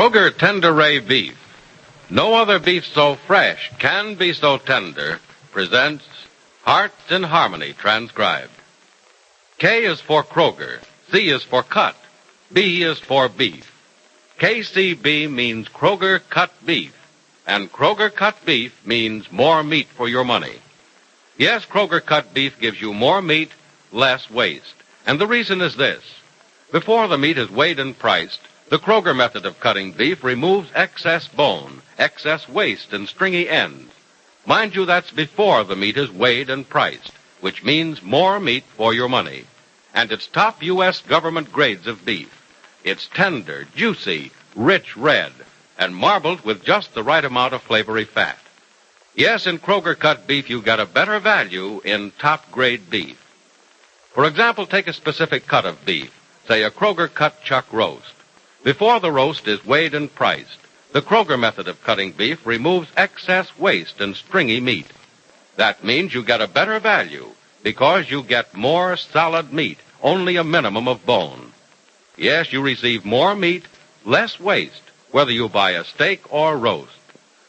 Kroger Tender Ray Beef. No other beef so fresh can be so tender. Presents Hearts in Harmony, transcribed. K is for Kroger. C is for cut. B is for beef. KCB means Kroger cut beef. And Kroger cut beef means more meat for your money. Yes, Kroger cut beef gives you more meat, less waste. And the reason is this. Before the meat is weighed and priced, the Kroger method of cutting beef removes excess bone, excess waste, and stringy ends. Mind you, that's before the meat is weighed and priced, which means more meat for your money. And it's top U.S. government grades of beef. It's tender, juicy, rich red, and marbled with just the right amount of flavory fat. Yes, in Kroger cut beef, you get a better value in top-grade beef. For example, take a specific cut of beef, say a Kroger cut chuck roast. Before the roast is weighed and priced, the Kroger method of cutting beef removes excess waste and stringy meat. That means you get a better value because you get more solid meat, only a minimum of bone. Yes, you receive more meat, less waste, whether you buy a steak or roast.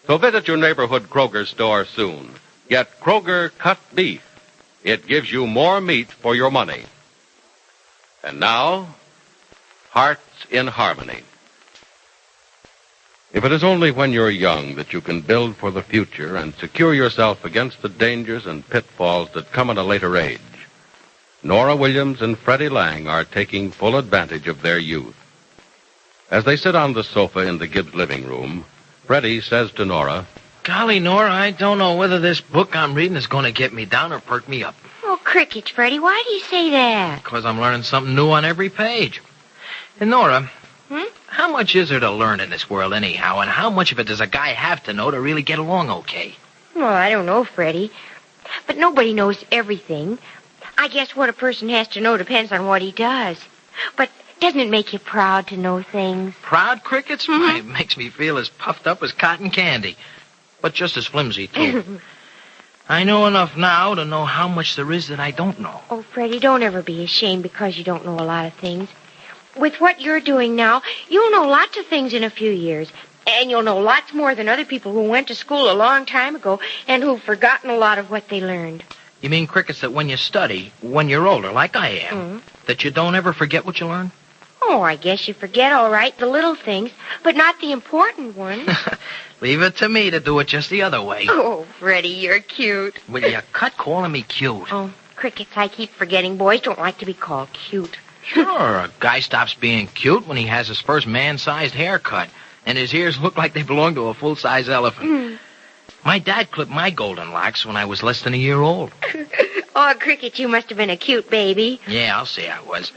So visit your neighborhood Kroger store soon. Get Kroger cut beef. It gives you more meat for your money. And now, Hearts in Harmony. If it is only when you're young that you can build for the future and secure yourself against the dangers and pitfalls that come at a later age, Nora Williams and Freddy Lang are taking full advantage of their youth. As they sit on the sofa in the Gibbs living room, Freddy says to Nora, Golly, Nora, I don't know whether this book I'm reading is going to get me down or perk me up. Oh, crickets, Freddy, why do you say that? Because I'm learning something new on every page. And Nora, how much is there to learn in this world anyhow, and how much of it does a guy have to know to really get along okay? Well, I don't know, Freddy. But nobody knows everything. I guess what a person has to know depends on what he does. But doesn't it make you proud to know things? Proud, Crickets? Why, it makes me feel as puffed up as cotton candy. But just as flimsy, too. I know enough now to know how much there is that I don't know. Oh, Freddy, don't ever be ashamed because you don't know a lot of things. With what you're doing now, you'll know lots of things in a few years. And you'll know lots more than other people who went to school a long time ago and who've forgotten a lot of what they learned. You mean, Crickets, that when you study, when you're older, like I am, that you don't ever forget what you learn? Oh, I guess you forget, all right, the little things, but not the important ones. Leave it to me to do it just the other way. Oh, Freddy, you're cute. Will you cut calling me cute? Oh, Crickets, I keep forgetting. Boys don't like to be called cute. Sure, a guy stops being cute when he has his first man-sized haircut, and his ears look like they belong to a full-size elephant. My dad clipped my golden locks when I was less than a year old. Oh, Cricket, you must have been a cute baby. Yeah, I'll say I was.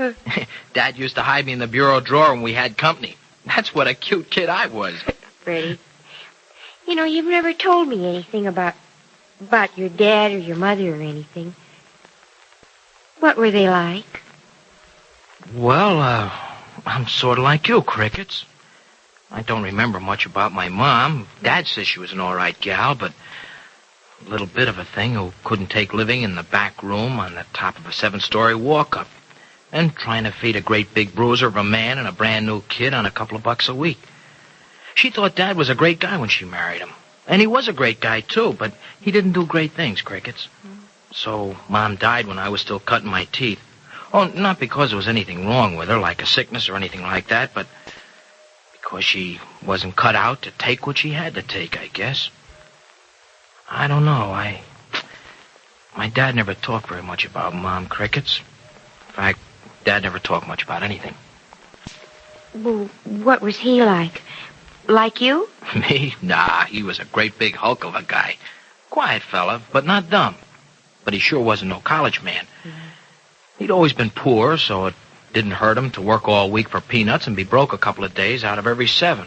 Dad used to hide me in the bureau drawer when we had company. That's what a cute kid I was. Freddy, you know, you've never told me anything about your dad or your mother or anything. What were they like? Well, I'm sort of like you, Crickets. I don't remember much about my mom. Dad says she was an all right gal, but a little bit of a thing who couldn't take living in the back room on the top of a 7-story walk-up and trying to feed a great big bruiser of a man and a brand-new kid on a couple of bucks a week. She thought Dad was a great guy when she married him. And he was a great guy, too, but he didn't do great things, Crickets. So Mom died when I was still cutting my teeth. Oh, not because there was anything wrong with her, like a sickness or anything like that, but because she wasn't cut out to take what she had to take, I guess. I don't know. My dad never talked very much about Mom, Crickets. In fact, Dad never talked much about anything. Well, what was he like? Like you? Me? Nah, he was a great big hulk of a guy. Quiet fella, but not dumb. But he sure wasn't no college man. He'd always been poor, so it didn't hurt him to work all week for peanuts and be broke a couple of days out of every 7.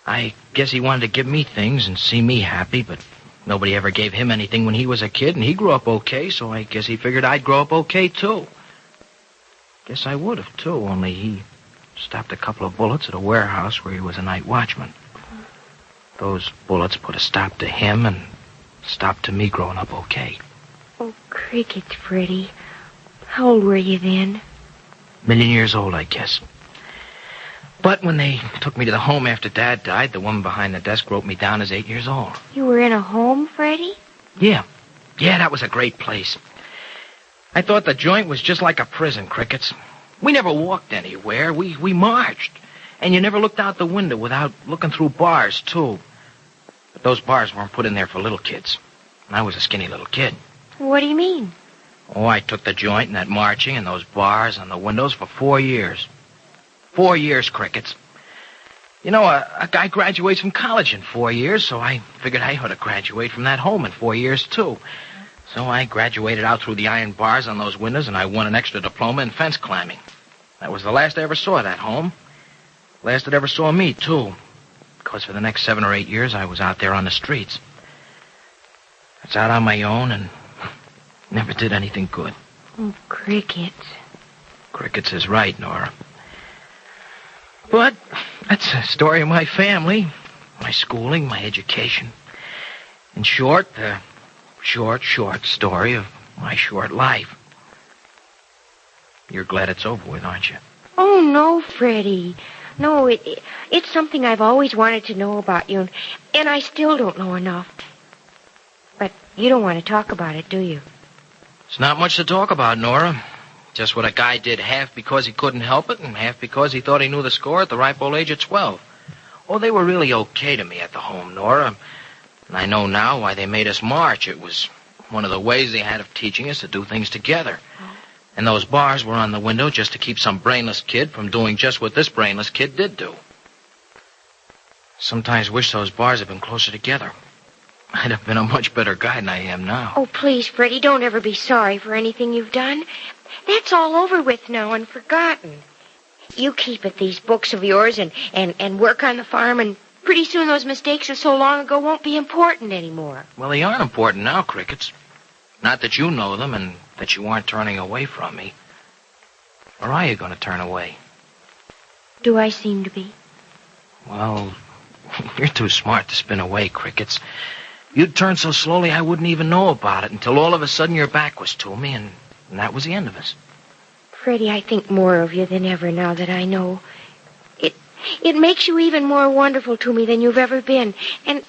I guess he wanted to give me things and see me happy, but nobody ever gave him anything when he was a kid, and he grew up okay, so I guess he figured I'd grow up okay, too. Guess I would have, too, only he stopped a couple of bullets at a warehouse where he was a night watchman. Those bullets put a stop to him and stopped to me growing up okay. Oh, Crickets, Freddy. How old were you then? Million years old, I guess. But when they took me to the home after Dad died, the woman behind the desk wrote me down as 8 years old. You were in a home, Freddie? Yeah. Yeah, that was a great place. I thought the joint was just like a prison, Crickets. We never walked anywhere. We marched. And you never looked out the window without looking through bars, too. But those bars weren't put in there for little kids. And I was a skinny little kid. What do you mean? Oh, I took the joint and that marching and those bars on the windows for 4 years. 4 years, Crickets. You know, a guy graduates from college in 4 years, so I figured I ought to graduate from that home in 4 years, too. So I graduated out through the iron bars on those windows, and I won an extra diploma in fence climbing. That was the last I ever saw of that home. Last it ever saw me, too. Because for the next 7 or 8 years, I was out there on the streets. I was out on my own and never did anything good. Oh, Crickets. Crickets is right, Nora. But that's the story of my family, my schooling, my education. In short, the short story of my short life. You're glad it's over with, aren't you? Oh, no, Freddie. No, it's something I've always wanted to know about you, and I still don't know enough. But you don't want to talk about it, do you? It's not much to talk about, Nora. Just what a guy did half because he couldn't help it and half because he thought he knew the score at the ripe old age of 12. Oh, they were really okay to me at the home, Nora. And I know now why they made us march. It was one of the ways they had of teaching us to do things together. And those bars were on the window just to keep some brainless kid from doing just what this brainless kid did do. Sometimes wish those bars had been closer together. I'd have been a much better guy than I am now. Oh, please, Freddie, don't ever be sorry for anything you've done. That's all over with now and forgotten. You keep at these books of yours and work on the farm, and pretty soon those mistakes of so long ago won't be important anymore. Well, they aren't important now, Crickets. Not that you know them and that you aren't turning away from me. Or are you going to turn away? Do I seem to be? Well, you're too smart to spin away, Crickets. You'd turn so slowly I wouldn't even know about it until all of a sudden your back was to me, and that was the end of us. Freddie, I think more of you than ever now that I know. It makes you even more wonderful to me than you've ever been, and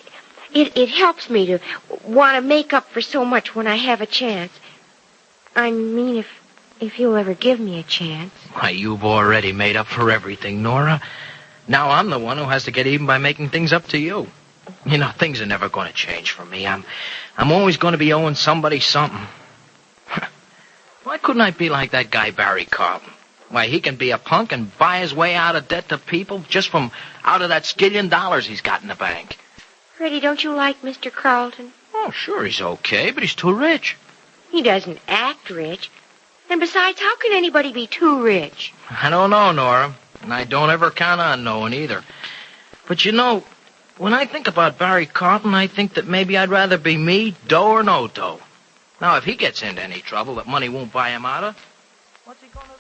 it helps me to want to make up for so much when I have a chance. I mean, if you'll ever give me a chance. Why, you've already made up for everything, Nora. Now I'm the one who has to get even by making things up to you. You know, things are never going to change for me. I'm always going to be owing somebody something. Why couldn't I be like that guy Barry Carlton? Why, he can be a punk and buy his way out of debt to people just from out of that $1 zillion he's got in the bank. Freddie, don't you like Mr. Carlton? Oh, sure, he's okay, but he's too rich. He doesn't act rich. And besides, how can anybody be too rich? I don't know, Nora, and I don't ever count on knowing either. But you know, when I think about Barry Carlton, I think that maybe I'd rather be me, dough or no dough. Now, if he gets into any trouble that money won't buy him out of, what's he going to do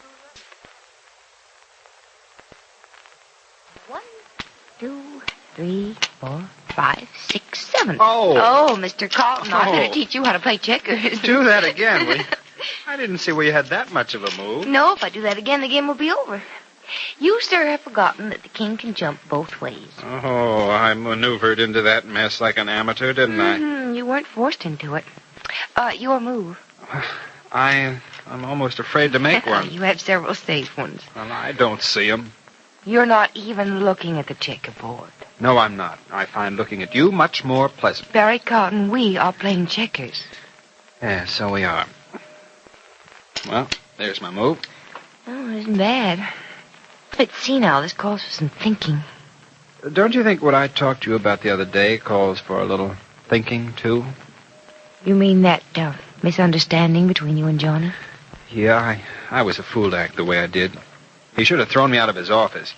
then? 1, 2, 3, 4, 5, 6, 7. Oh. Oh, Mr. Carlton, I better teach you how to play checkers. Do that again, will you? I didn't see where you had that much of a move. No, if I do that again, the game will be over. You, sir, have forgotten that the king can jump both ways. Oh, I maneuvered into that mess like an amateur, didn't I? You weren't forced into it. Your move. I'm almost afraid to make one. You have several safe ones. Well, I don't see 'em. You're not even looking at the checkerboard. No, I'm not. I find looking at you much more pleasant. Barry Carlton, we are playing checkers. Yeah, so we are. Well, there's my move. Oh, it isn't bad. But see now, this calls for some thinking. Don't you think what I talked to you about the other day calls for a little thinking, too? You mean that misunderstanding between you and Jonah? Yeah, I was a fool to act the way I did. He should have thrown me out of his office.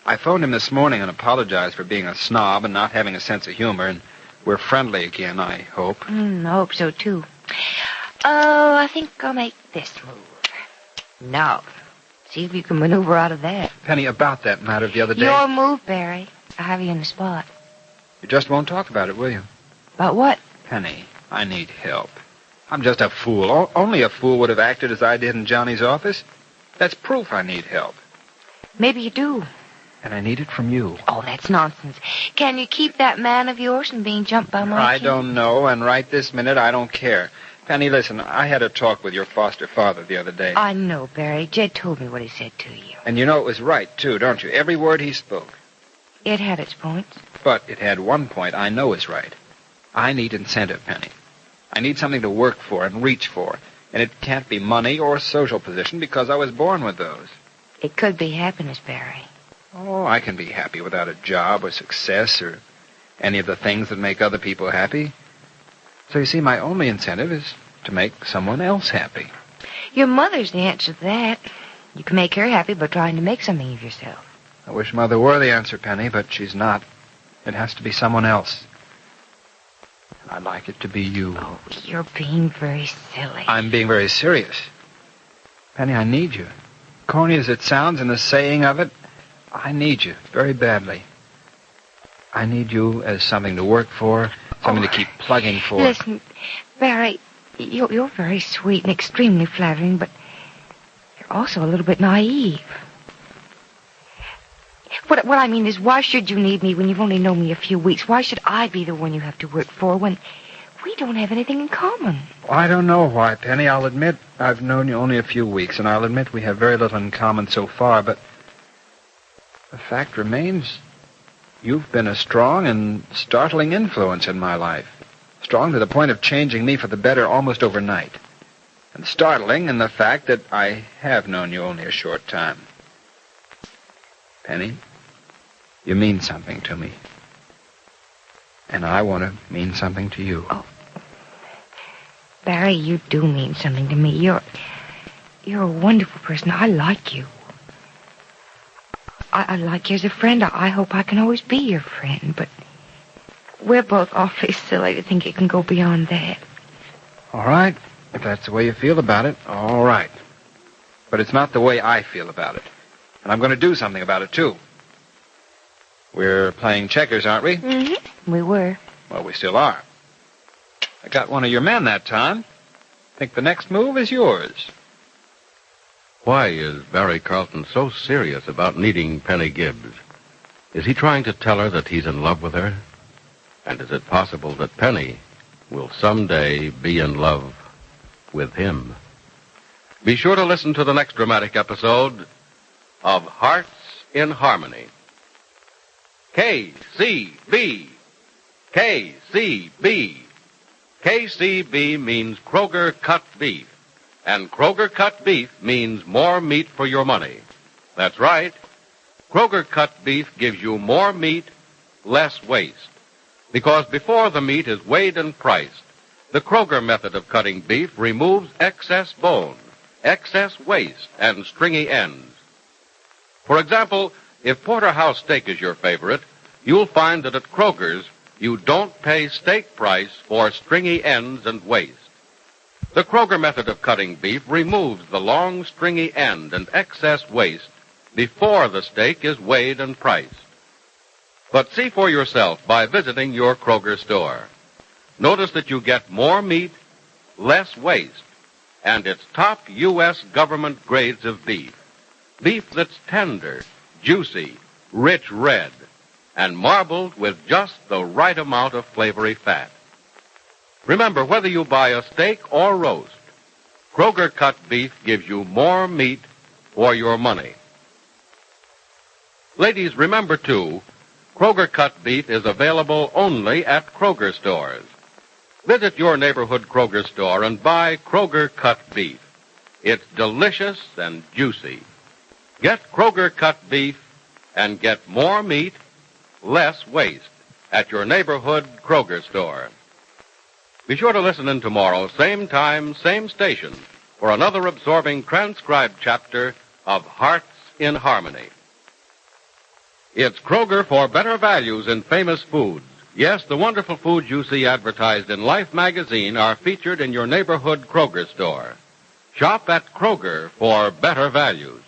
I phoned him this morning and apologized for being a snob and not having a sense of humor, and we're friendly again, I hope. I hope so, too. Oh, I think I'll make this move. Now, see if you can maneuver out of that. Penny, about that matter the other day... Your move, Barry. I'll have you in the spot. You just won't talk about it, will you? About what? Penny, I need help. I'm just a fool. Only a fool would have acted as I did in Johnny's office. That's proof I need help. Maybe you do. And I need it from you. Oh, that's nonsense. Can you keep that man of yours from being jumped by my I kid? don't know, and right this minute, I don't care. Penny, listen, I had a talk with your foster father the other day. I know, Barry. Jed told me what he said to you. And you know it was right, too, don't you? Every word he spoke. It had its points. But it had one point I know is right. I need incentive, Penny. I need something to work for and reach for. And it can't be money or social position because I was born with those. It could be happiness, Barry. Oh, I can be happy without a job or success or any of the things that make other people happy. So you see, my only incentive is to make someone else happy. Your mother's the answer to that. You can make her happy by trying to make something of yourself. I wish Mother were the answer, Penny, but she's not. It has to be someone else. I'd like it to be you. Oh, you're being very silly. I'm being very serious. Penny, I need you. Corny as it sounds in the saying of it, I need you very badly. I need you as something to work for, something to keep plugging for. Listen, Barry, you're very sweet and extremely flattering, but you're also a little bit naive. What I mean is, why should you need me when you've only known me a few weeks? Why should I be the one you have to work for when we don't have anything in common? I don't know why, Penny. I'll admit I've known you only a few weeks, and I'll admit we have very little in common so far, but the fact remains you've been a strong and startling influence in my life. Strong to the point of changing me for the better almost overnight. And startling in the fact that I have known you only a short time. Penny, you mean something to me. And I want to mean something to you. Oh, Barry, you do mean something to me. You're a wonderful person. I like you. I like you as a friend. I hope I can always be your friend, but we're both awfully silly to think it can go beyond that. All right. If that's the way you feel about it, all right. But it's not the way I feel about it. And I'm going to do something about it, too. We're playing checkers, aren't we? Mm-hmm. We were. Well, we still are. I got one of your men that time. Think the next move is yours. Why is Barry Carlton so serious about needing Penny Gibbs? Is he trying to tell her that he's in love with her? And is it possible that Penny will someday be in love with him? Be sure to listen to the next dramatic episode of Hearts in Harmony. KCB. KCB. KCB means Kroger cut beef. And Kroger cut beef means more meat for your money. That's right. Kroger cut beef gives you more meat, less waste. Because before the meat is weighed and priced, the Kroger method of cutting beef removes excess bone, excess waste, and stringy ends. For example, if porterhouse steak is your favorite, you'll find that at Kroger's, you don't pay steak price for stringy ends and waste. The Kroger method of cutting beef removes the long, stringy end and excess waste before the steak is weighed and priced. But see for yourself by visiting your Kroger store. Notice that you get more meat, less waste, and it's top U.S. government grades of beef. Beef that's tender, juicy, rich red, and marbled with just the right amount of flavory fat. Remember, whether you buy a steak or roast, Kroger cut beef gives you more meat for your money. Ladies, remember, too, Kroger cut beef is available only at Kroger stores. Visit your neighborhood Kroger store and buy Kroger cut beef. It's delicious and juicy. Get Kroger cut beef and get more meat, less waste at your neighborhood Kroger store. Be sure to listen in tomorrow, same time, same station, for another absorbing transcribed chapter of Hearts in Harmony. It's Kroger for better values in famous foods. Yes, the wonderful foods you see advertised in Life magazine are featured in your neighborhood Kroger store. Shop at Kroger for better values.